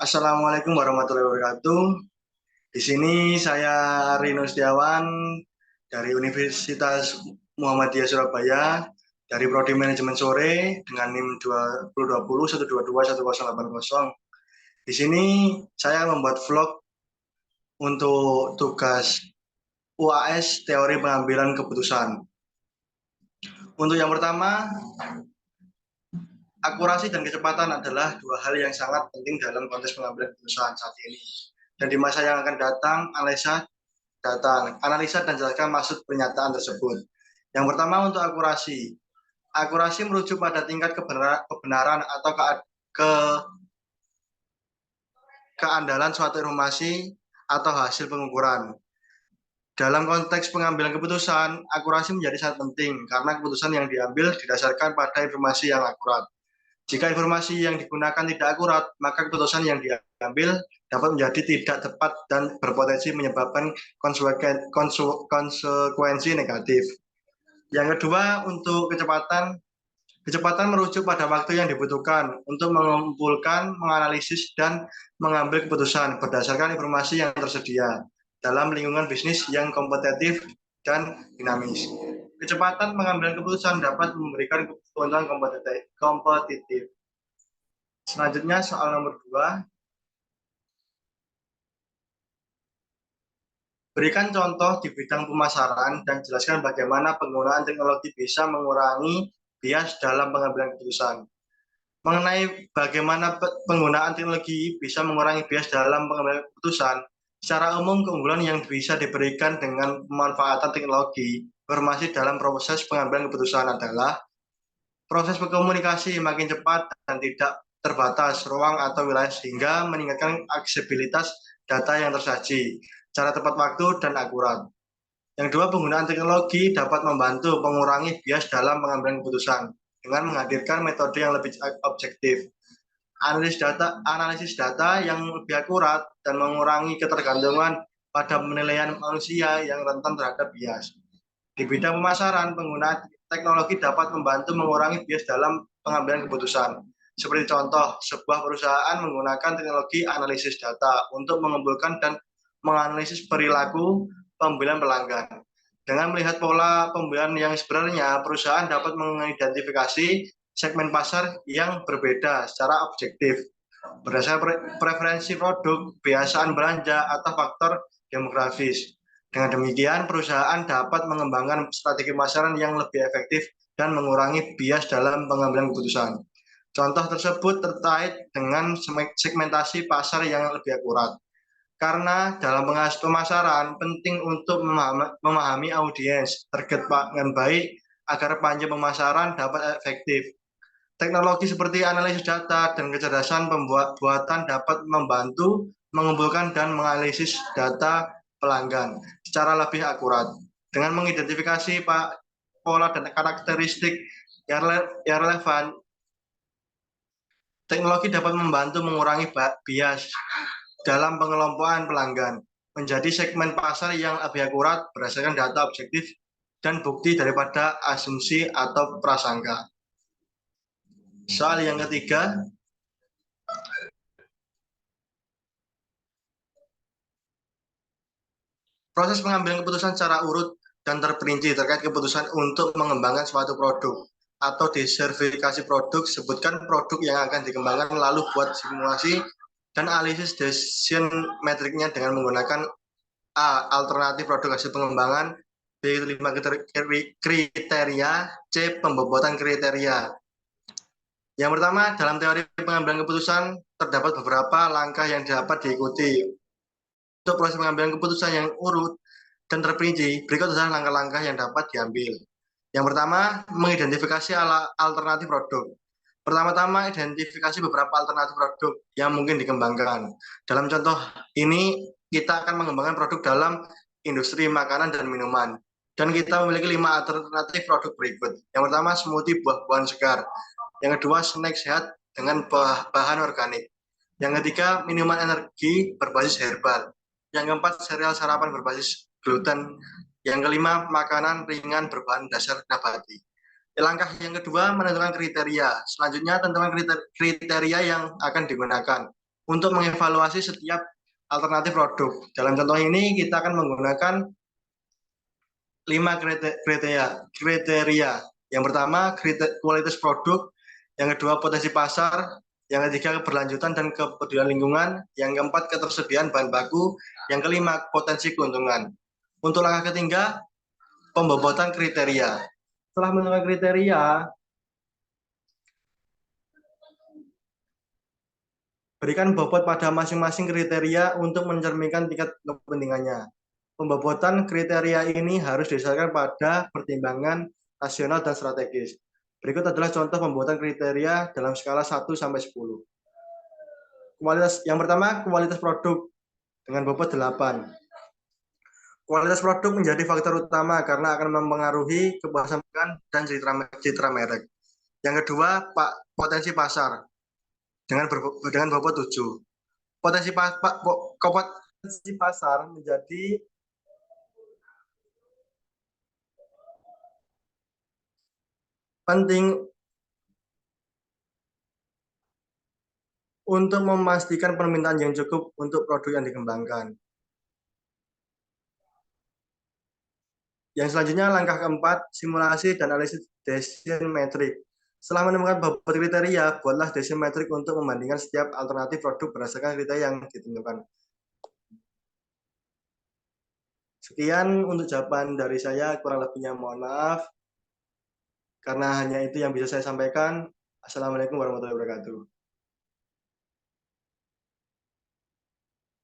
Assalamualaikum warahmatullahi wabarakatuh. Di sini saya Rino Setiawan dari Universitas Muhammadiyah Surabaya dari Prodi Manajemen Sore dengan NIM 2020 122 1080. Di sini saya membuat vlog untuk tugas UAS teori pengambilan keputusan. Untuk yang pertama, akurasi dan kecepatan adalah dua hal yang sangat penting dalam konteks pengambilan keputusan saat ini. Dan di masa yang akan datang, analisa dan jelaskan maksud pernyataan tersebut. Yang pertama untuk akurasi. Akurasi merujuk pada tingkat kebenaran atau ke keandalan suatu informasi atau hasil pengukuran. Dalam konteks pengambilan keputusan, akurasi menjadi sangat penting karena keputusan yang diambil didasarkan pada informasi yang akurat. Jika informasi yang digunakan tidak akurat, maka keputusan yang diambil dapat menjadi tidak tepat dan berpotensi menyebabkan konsekuensi negatif. Yang kedua, untuk kecepatan. Kecepatan merujuk pada waktu yang dibutuhkan untuk mengumpulkan, menganalisis, dan mengambil keputusan berdasarkan informasi yang tersedia dalam lingkungan bisnis yang kompetitif dan dinamis. Kecepatan pengambilan keputusan dapat memberikan keuntungan kompetitif. Selanjutnya soal nomor 2. Berikan contoh di bidang pemasaran dan jelaskan bagaimana penggunaan teknologi bisa mengurangi bias dalam pengambilan keputusan. Mengenai bagaimana penggunaan teknologi bisa mengurangi bias dalam pengambilan keputusan, secara umum keunggulan yang bisa diberikan dengan pemanfaatan teknologi informasi dalam proses pengambilan keputusan adalah proses berkomunikasi makin cepat dan tidak terbatas ruang atau wilayah sehingga meningkatkan aksesibilitas data yang tersaji secara tepat waktu dan akurat. Yang kedua, penggunaan teknologi dapat membantu mengurangi bias dalam pengambilan keputusan dengan menghadirkan metode yang lebih objektif, analisis data yang lebih akurat, dan mengurangi ketergantungan pada penilaian manusia yang rentan terhadap bias. Di bidang pemasaran, penggunaan teknologi dapat membantu mengurangi bias dalam pengambilan keputusan. Seperti contoh, sebuah perusahaan menggunakan teknologi analisis data untuk mengumpulkan dan menganalisis perilaku pembelian pelanggan. Dengan melihat pola pembelian yang sebenarnya, perusahaan dapat mengidentifikasi segmen pasar yang berbeda secara objektif, berdasarkan preferensi produk, kebiasaan belanja, atau faktor demografis. Dengan demikian, perusahaan dapat mengembangkan strategi pemasaran yang lebih efektif dan mengurangi bias dalam pengambilan keputusan. Contoh tersebut terkait dengan segmentasi pasar yang lebih akurat. Karena dalam pemasaran penting untuk memahami audiens target dengan baik agar panjang pemasaran dapat efektif. Teknologi seperti analisis data dan kecerdasan pembuatan dapat membantu mengumpulkan dan menganalisis data pelanggan secara lebih akurat. Dengan mengidentifikasi pola dan karakteristik yang relevan, teknologi dapat membantu mengurangi bias dalam pengelompokan pelanggan menjadi segmen pasar yang lebih akurat berdasarkan data objektif dan bukti daripada asumsi atau prasangka. Soal yang ketiga, proses pengambilan keputusan secara urut dan terperinci terkait keputusan untuk mengembangkan suatu produk atau disertifikasi produk. Sebutkan produk yang akan dikembangkan, lalu buat simulasi dan analisis decision metriknya dengan menggunakan A. Alternatif produk hasil pengembangan, B. 5 kriteria, C. Pembobotan kriteria. Yang pertama, dalam teori pengambilan keputusan terdapat beberapa langkah yang dapat diikuti. Untuk proses pengambilan keputusan yang urut dan terperinci, berikut adalah langkah-langkah yang dapat diambil. Yang pertama, mengidentifikasi alternatif produk. Pertama-tama, identifikasi beberapa alternatif produk yang mungkin dikembangkan. Dalam contoh ini, kita akan mengembangkan produk dalam industri makanan dan minuman. Dan kita memiliki 5 alternatif produk berikut. Yang pertama, smoothie buah-buahan segar. Yang kedua, snack sehat dengan bahan organik. Yang ketiga, minuman energi berbasis herbal. Yang keempat, sereal sarapan berbasis gluten. Yang kelima, makanan ringan berbahan dasar nabati. Langkah yang kedua, menentukan kriteria. Selanjutnya, tentukan kriteria yang akan digunakan. untuk mengevaluasi setiap alternatif produk. Dalam contoh ini kita akan menggunakan 5 kriteria. Yang pertama, kualitas produk. Yang kedua, potensi pasar. Yang ketiga, keberlanjutan dan kepedulian lingkungan. Yang keempat, ketersediaan bahan baku. Yang kelima, potensi keuntungan. Untuk langkah ketiga, pembobotan kriteria. Setelah menentukan kriteria, berikan bobot pada masing-masing kriteria untuk mencerminkan tingkat kepentingannya. Pembobotan kriteria ini harus didasarkan pada pertimbangan nasional dan strategis. Berikut adalah contoh pembobotan kriteria dalam skala 1 sampai 10. Yang pertama, kualitas produk dengan bobot 8. Kualitas produk menjadi faktor utama karena akan mempengaruhi kepuasan dan citra merek. Yang kedua, potensi pasar dengan bobot 7. Potensi pasar menjadi penting untuk memastikan permintaan yang cukup untuk produk yang dikembangkan. Yang selanjutnya, langkah keempat, simulasi dan analisis decision metric. Setelah menemukan bobot kriteria, buatlah decision metric untuk membandingkan setiap alternatif produk berdasarkan kriteria yang ditentukan. Sekian untuk jawaban dari saya, kurang lebihnya mohon maaf. Karena hanya itu yang bisa saya sampaikan. Assalamualaikum warahmatullahi wabarakatuh.